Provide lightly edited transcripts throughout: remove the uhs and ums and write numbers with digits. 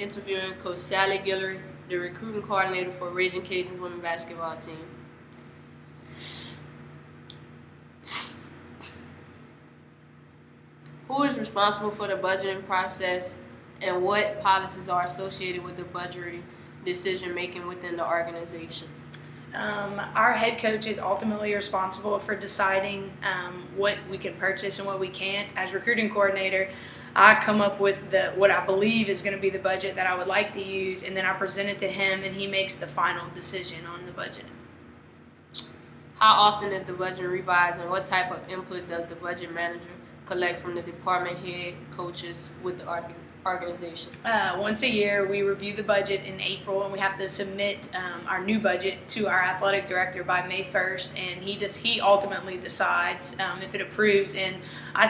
interviewing Coach Sally Guillory, the recruiting coordinator for Raging Cajuns women's basketball team. Who is responsible for the budgeting process, and what policies are associated with the budgeting decision making within the organization? Our head coach is ultimately responsible for deciding what we can purchase and what we can't. As recruiting coordinator, I come up with what I believe is going to be the budget that I would like to use, and then I present it to him, and he makes the final decision on the budget. How often is the budget revised, and what type of input does the budget manager collect from the department head coaches with the organization? Once a year, we review the budget in April, and we have to submit our new budget to our athletic director by May 1st, and he ultimately decides if it approves. And I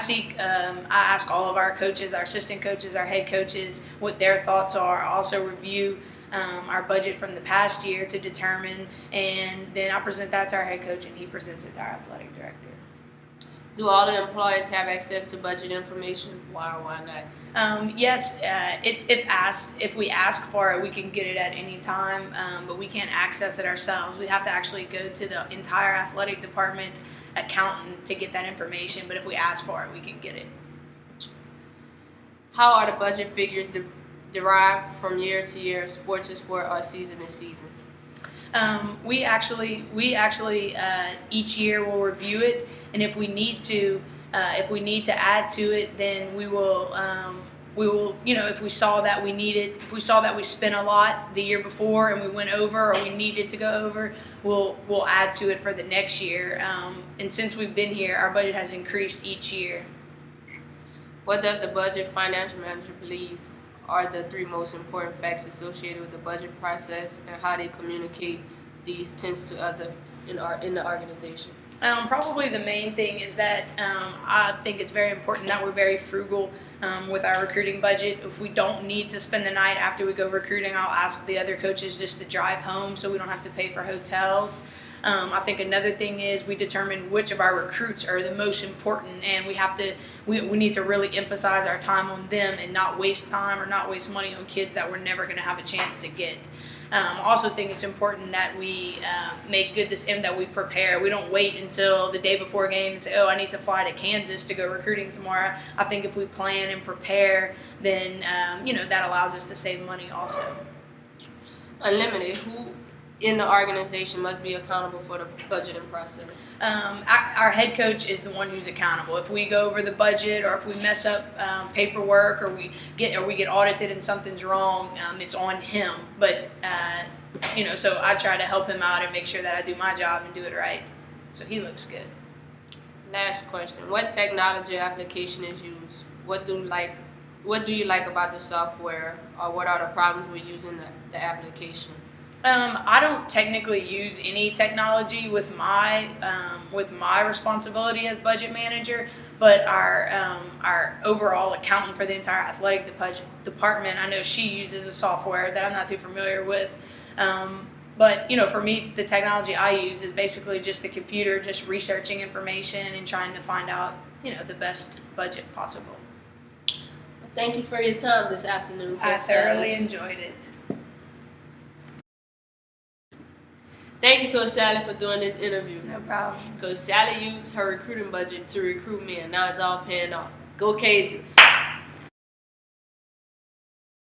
ask all of our coaches, our assistant coaches, our head coaches, what their thoughts are. I also review our budget from the past year to determine, and then I present that to our head coach, and he presents it to our athletic director. Do all the employees have access to budget information? Why or why not? Yes, if we ask for it, we can get it at any time, but we can't access it ourselves. We have to actually go to the entire athletic department accountant to get that information, but if we ask for it, we can get it. How are the budget figures derived from year to year, sport to sport, or season to season? We actually each year will review it, and if we need to add to it, then we will, if we saw that we needed, if we saw that we spent a lot the year before and we went over, or we needed to go over, we'll add to it for the next year. And since we've been here, our budget has increased each year. What does the budget financial manager believe are the three most important facts associated with the budget process, and how they communicate these tends to others in the organization? Probably the main thing is that I think it's very important that we're very frugal with our recruiting budget. If we don't need to spend the night after we go recruiting, I'll ask the other coaches just to drive home so we don't have to pay for hotels. I think another thing is we determine which of our recruits are the most important, and we need to really emphasize our time on them and not waste time or not waste money on kids that we're never going to have a chance to get. I also think it's important that we make good and that we prepare. We don't wait until the day before a game and say, oh, I need to fly to Kansas to go recruiting tomorrow. I think if we plan and prepare, then that allows us to save money also. Unlimited, who in the organization must be accountable for the budgeting process? Our head coach is the one who's accountable. If we go over the budget, or if we mess up paperwork, or we get audited and something's wrong, it's on him. But so I try to help him out and make sure that I do my job and do it right. So he looks good. Last question: what technology application is used? What do you like about the software, or what are the problems with using the application? I don't technically use any technology with my responsibility as budget manager, but our overall accountant for the entire athletic department, I know she uses a software that I'm not too familiar with. But for me, the technology I use is basically just the computer, just researching information and trying to find out the best budget possible. Well, thank you for your time this afternoon. I thoroughly enjoyed it. Thank you, Coach Sally, for doing this interview. No problem. Coach Sally used her recruiting budget to recruit men. Now it's all paying off. Go Cajuns!